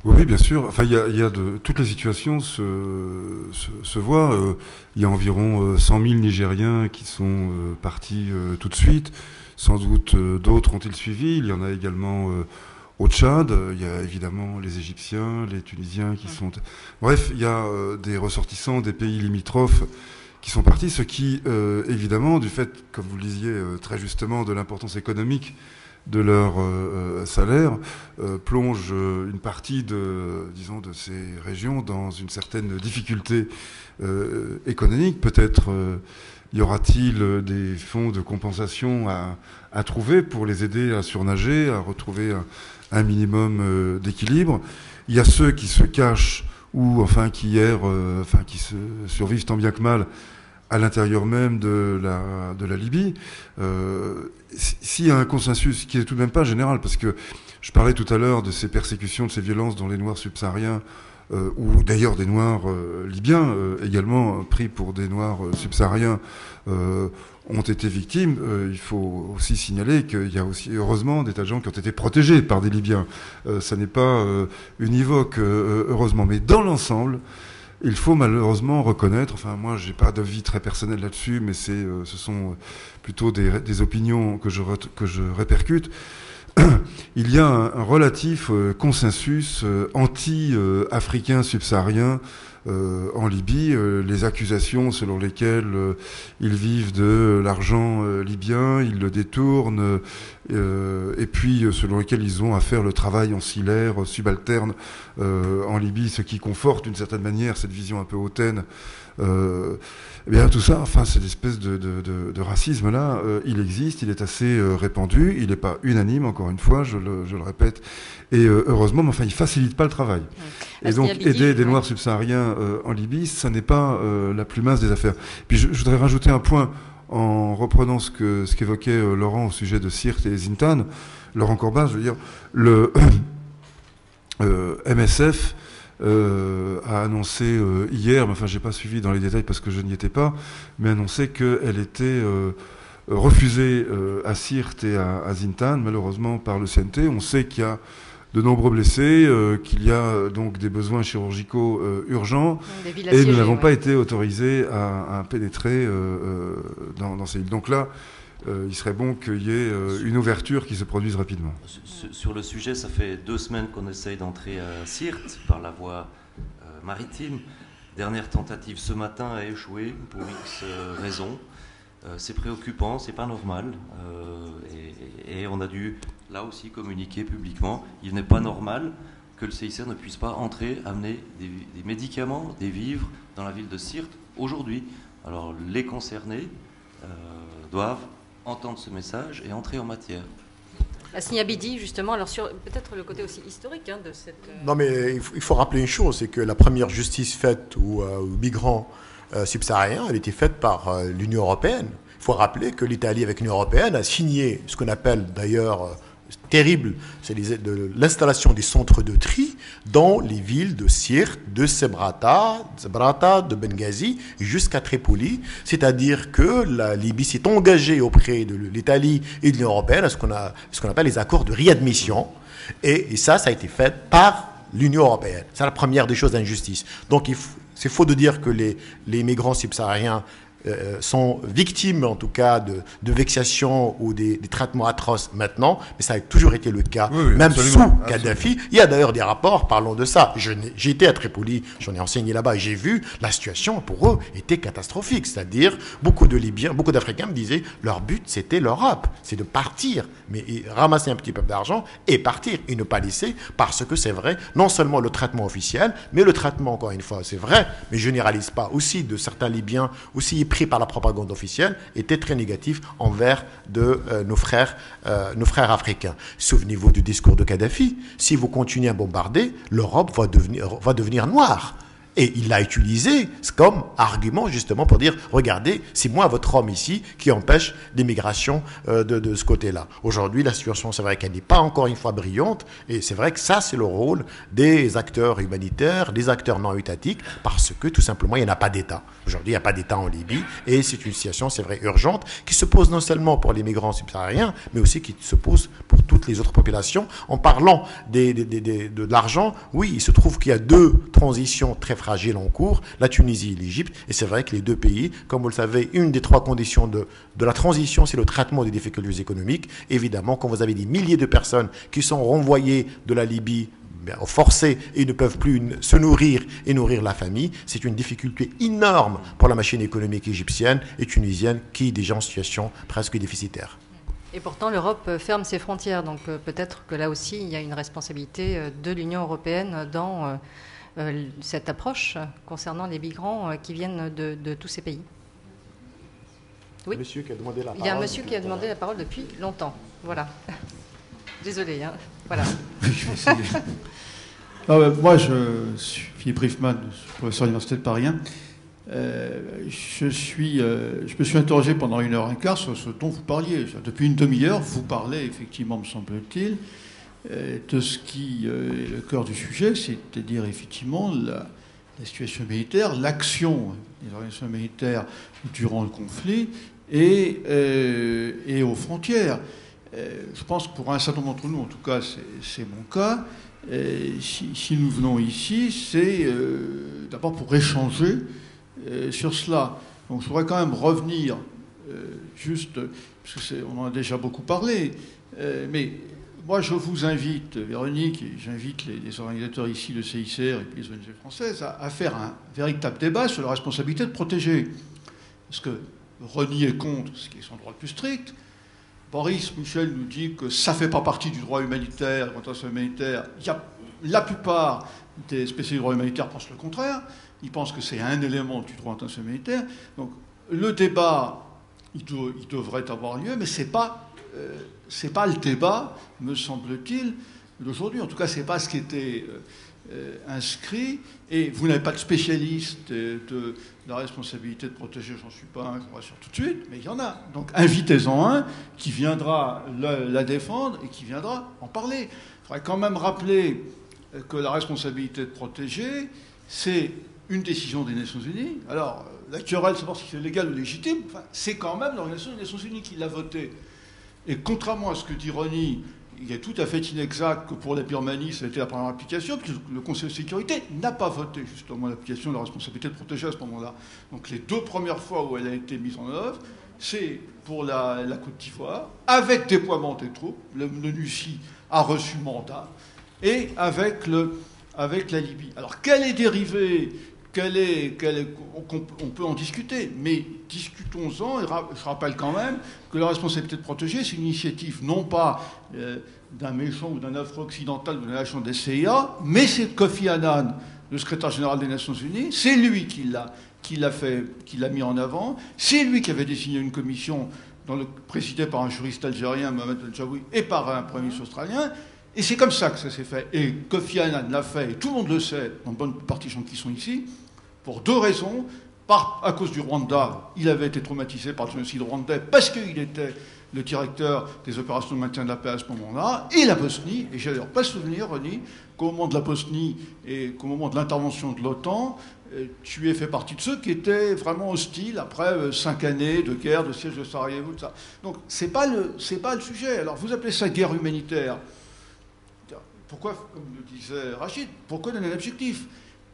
Oui, bien sûr. Enfin, il y a toutes les situations se voient. Il y a environ 100 000 Nigériens qui sont partis tout de suite. Sans doute d'autres ont-ils suivi. Il y en a également au Tchad. Il y a évidemment les Égyptiens, les Tunisiens qui sont... Bref, il y a des ressortissants des pays limitrophes qui sont partis, ce qui, évidemment, du fait, comme vous le disiez très justement, de l'importance économique de leur salaire, plonge une partie disons, de ces régions dans une certaine difficulté économique. Peut-être y aura-t-il des fonds de compensation à trouver pour les aider à surnager, à retrouver un minimum d'équilibre. Il y a ceux qui se cachent ou enfin qui errent, qui se survivent tant bien que mal à l'intérieur même de la Libye. S'il y a un consensus qui est tout de même pas général, parce que je parlais tout à l'heure de ces persécutions, de ces violences dont les Noirs subsahariens, ou d'ailleurs des Noirs libyens, également pris pour des Noirs subsahariens, ont été victimes. Il faut aussi signaler qu'il y a aussi, heureusement, des tas de gens qui ont été protégés par des Libyens. Ça n'est pas univoque, heureusement. Mais dans l'ensemble, il faut malheureusement reconnaître, enfin moi j'ai pas d'avis très personnel là-dessus, mais ce sont plutôt des opinions que je répercute. Il y a un relatif consensus anti-africain subsaharien en Libye. Les accusations selon lesquelles ils vivent de l'argent libyen, ils le détournent, et puis selon lesquelles ils ont à faire le travail ancillaire, subalterne en Libye, ce qui conforte d'une certaine manière cette vision un peu hautaine. Eh bien tout ça, enfin cette espèce de racisme-là, il existe, il est assez répandu, il n'est pas unanime, encore une fois, je le répète, et heureusement, mais enfin il facilite pas le travail. Et donc aider des Noirs subsahariens en Libye, ça n'est pas la plus mince des affaires. Puis je voudrais rajouter un point en reprenant ce qu'évoquait Laurent au sujet de Sirte et Zintan, Laurent Corbin, je veux dire, le MSF a annoncé hier, mais enfin j'ai pas suivi dans les détails parce que je n'y étais pas, mais annoncé qu'elle était refusée à Sirte et à Zintan, malheureusement par le CNT. On sait qu'il y a de nombreux blessés, qu'il y a donc des besoins chirurgicaux urgents, et nous n'avons pas été autorisés à pénétrer dans ces villes. Donc là, il serait bon qu'il y ait une ouverture qui se produise rapidement. Sur le sujet, ça fait 2 semaines qu'on essaye d'entrer à Sirte par la voie maritime. Dernière tentative ce matin a échoué pour X raisons. C'est préoccupant, c'est pas normal. Et on a dû là aussi communiquer publiquement. Il n'est pas normal que le CICR ne puisse pas entrer, amener des médicaments, des vivres dans la ville de Sirte aujourd'hui. Alors les concernés doivent entendre ce message et entrer en matière. Asni Abidi, justement, alors sur peut-être le côté aussi historique de cette... Non, mais il faut rappeler une chose, c'est que la première justice faite aux migrants subsahariens, elle était faite par l'Union européenne. Il faut rappeler que l'Italie, avec l'Union européenne, a signé ce qu'on appelle d'ailleurs... terrible, c'est l'installation des centres de tri dans les villes de Sirte, de Sabratha, de Benghazi jusqu'à Tripoli. C'est-à-dire que la Libye s'est engagée auprès de l'Italie et de l'Union européenne à ce qu'on appelle les accords de réadmission. Et ça a été fait par l'Union européenne. C'est la première des choses d'injustice. Donc c'est faux de dire que les migrants subsahariens sont victimes en tout cas de vexations ou des traitements atroces maintenant, mais ça a toujours été le cas, oui, même sous Kadhafi. Il y a d'ailleurs des rapports parlant de ça. J'ai été à Tripoli, j'en ai enseigné là-bas et j'ai vu la situation pour eux était catastrophique. C'est-à-dire beaucoup de Libyens, beaucoup d'Africains me disaient leur but c'était l'Europe, c'est de partir, mais ramasser un petit peu d'argent et partir et ne pas laisser, parce que c'est vrai, non seulement le traitement officiel, mais le traitement, encore une fois, c'est vrai, mais je généralise pas, aussi de certains Libyens aussi pris par la propagande officielle, était très négatif envers nos frères africains. Souvenez-vous du discours de Kadhafi. Si vous continuez à bombarder, l'Europe va devenir noire. Et il l'a utilisé comme argument justement pour dire, regardez, c'est moi votre homme ici qui empêche l'immigration de ce côté-là. Aujourd'hui, la situation, c'est vrai qu'elle n'est pas encore une fois brillante, et c'est vrai que ça, c'est le rôle des acteurs humanitaires, des acteurs non étatiques, parce que tout simplement, il n'y en a pas d'État. Aujourd'hui, il n'y a pas d'État en Libye, et c'est une situation, c'est vrai, urgente, qui se pose non seulement pour les migrants subsahariens, mais aussi qui se pose pour toutes les autres populations. En parlant de l'argent, oui, il se trouve qu'il y a deux transitions très fragiles en cours, la Tunisie et l'Égypte, et c'est vrai que les deux pays, comme vous le savez, une des trois conditions de la transition, c'est le traitement des difficultés économiques. Évidemment, quand vous avez des milliers de personnes qui sont renvoyées de la Libye forcés et ne peuvent plus se nourrir et nourrir la famille, c'est une difficulté énorme pour la machine économique égyptienne et tunisienne qui est déjà en situation presque déficitaire. Et pourtant, l'Europe ferme ses frontières, donc peut-être que là aussi, il y a une responsabilité de l'Union européenne dans cette approche concernant les migrants qui viennent de tous ces pays. Oui. Monsieur qui a demandé la parole. Il y a un monsieur qui a demandé la parole depuis longtemps. Voilà. Désolé, hein. Voilà. Je vais essayer. Moi, je suis Philippe Briefman, professeur à l'Université de Paris 1. Je me suis interrogé pendant 1h15 sur ce dont vous parliez. Depuis une demi-heure, vous parlez effectivement, me semble-t-il, de ce qui est le cœur du sujet, c'est-à-dire effectivement la situation militaire, l'action des organisations militaires durant le conflit et aux frontières. Je pense que pour un certain nombre d'entre nous, en tout cas c'est mon cas, si nous venons ici, c'est d'abord pour échanger sur cela. Donc je voudrais quand même revenir, juste, parce qu'on en a déjà beaucoup parlé, mais moi je vous invite, Véronique, et j'invite les organisateurs ici, le CICR et puis les ONG françaises, à faire un véritable débat sur la responsabilité de protéger. Parce que renier est contre ce qui est son droit le plus strict. Boris Michel nous dit que ça ne fait pas partie du droit humanitaire, de l'intervention humanitaire. La plupart des spécialistes du droit humanitaire pensent le contraire. Ils pensent que c'est un élément du droit international humanitaire. Donc le débat, il devrait avoir lieu, mais c'est pas le débat, me semble-t-il, d'aujourd'hui. En tout cas, c'est pas ce qui était inscrit. Et vous n'avez pas de spécialiste de la responsabilité de protéger, j'en suis pas un, je vous rassure tout de suite, mais il y en a. Donc invitez-en un qui viendra la défendre et qui viendra en parler. Il faudrait quand même rappeler que la responsabilité de protéger, c'est une décision des Nations Unies. Alors, la querelle, savoir si c'est légal ou légitime, enfin, c'est quand même l'Organisation des Nations Unies qui l'a voté. Et contrairement à ce que dit Ronnie, il est tout à fait inexact que pour la Birmanie, ça a été la première application, puisque le Conseil de sécurité n'a pas voté justement l'application de la responsabilité de protéger à ce moment-là. Donc les deux premières fois où elle a été mise en œuvre, c'est pour la Côte d'Ivoire, avec déploiement des troupes, le NUCI a reçu mandat, et avec la Libye. Alors quelle est dérivée, on peut en discuter, mais discutons-en. Et je rappelle quand même que la responsabilité de protéger, c'est une initiative non pas d'un méchant ou d'un afro-occidental ou d'un agent des CIA, mais c'est Kofi Annan, le secrétaire général des Nations Unies. C'est lui qui l'a mis en avant. C'est lui qui avait désigné une commission présidée par un juriste algérien, Mohamed El-Jaoui, et par un premier ministre australien. Et c'est comme ça que ça s'est fait. Et Kofi Annan l'a fait, et tout le monde le sait, dans bonne partie des gens qui sont ici, pour deux raisons. À cause du Rwanda, il avait été traumatisé par le génocide rwandais parce qu'il était le directeur des opérations de maintien de la paix à ce moment-là. Et la Bosnie, et j'ai d'ailleurs pas souvenir, Ronnie, qu'au moment de la Bosnie et qu'au moment de l'intervention de l'OTAN, tu aies fait partie de ceux qui étaient vraiment hostiles après 5 années de guerre, de siège de Sarajevo, tout ça. Donc c'est pas le sujet. Alors vous appelez ça guerre humanitaire. Pourquoi, comme le disait Rachid, pourquoi donner un objectif ?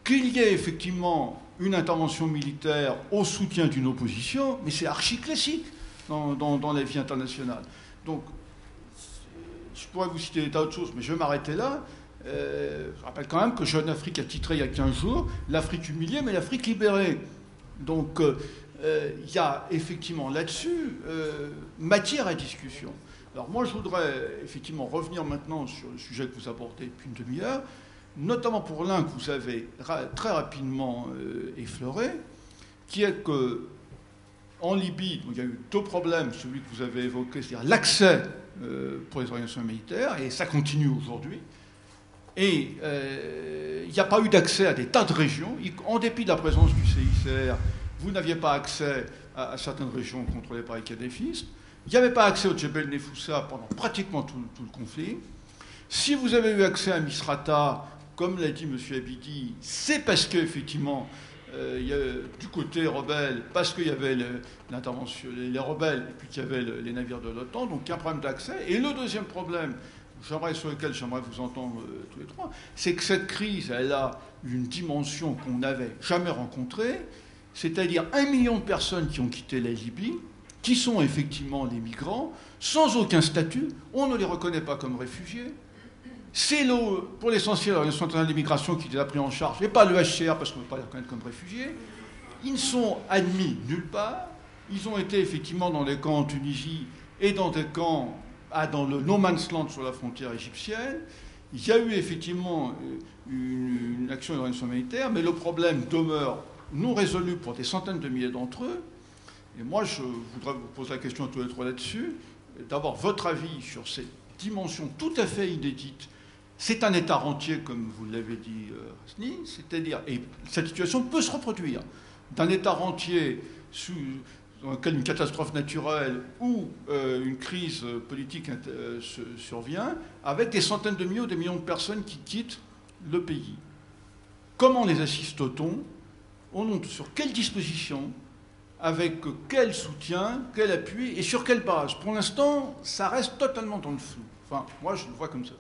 Qu'il y ait effectivement une intervention militaire au soutien d'une opposition, mais c'est archi-classique dans la vie internationale. Donc, je pourrais vous citer des tas d'autres choses, mais je vais m'arrêter là. Je rappelle quand même que Jeune Afrique a titré il y a 15 jours « L'Afrique humiliée, mais l'Afrique libérée ». Donc, il y a effectivement là-dessus matière à discussion. Alors moi, je voudrais effectivement revenir maintenant sur le sujet que vous abordez depuis une demi-heure, notamment pour l'un que vous avez très rapidement effleuré, qui est qu'en Libye, il y a eu deux problèmes, celui que vous avez évoqué, c'est-à-dire l'accès pour les organisations militaires, et ça continue aujourd'hui. Et il n'y a pas eu d'accès à des tas de régions, en dépit de la présence du CICR, vous n'aviez pas accès à certaines régions contrôlées par les kadhaifistes. Il n'y avait pas accès au Djebel Nefoussa pendant pratiquement tout le conflit. Si vous avez eu accès à Misrata, comme l'a dit M. Abidi, c'est parce qu'effectivement, du côté rebelle, parce qu'il y avait l'intervention, les rebelles, et puis qu'il y avait les navires de l'OTAN, donc il y a un problème d'accès. Et le deuxième problème, sur lequel j'aimerais vous entendre tous les trois, c'est que cette crise, elle a une dimension qu'on n'avait jamais rencontrée, c'est-à-dire 1 million de personnes qui ont quitté la Libye, qui sont effectivement des migrants, sans aucun statut, on ne les reconnaît pas comme réfugiés. C'est pour l'essentiel l'Organisation internationale des migrations qui les a pris en charge, et pas le HCR parce qu'on ne peut pas les reconnaître comme réfugiés. Ils ne sont admis nulle part. Ils ont été effectivement dans des camps en Tunisie et dans des camps dans le no man's land sur la frontière égyptienne. Il y a eu effectivement une action de l'organisation humanitaire, mais le problème demeure non résolu pour des centaines de milliers d'entre eux. Et moi, je voudrais vous poser la question à tous les trois là-dessus, d'avoir votre avis sur cette dimension tout à fait inédite. C'est un État rentier, comme vous l'avez dit, Rasni, c'est-à-dire, et cette situation peut se reproduire, d'un État rentier dans lequel une catastrophe naturelle ou une crise politique survient, avec des centaines de milliers ou des millions de personnes qui quittent le pays. Comment les assiste-t-on? Sur quelles dispositions? Avec quel soutien? Quel appui? Et sur quelle base? Pour l'instant, ça reste totalement dans le flou. Enfin, moi, je le vois comme ça.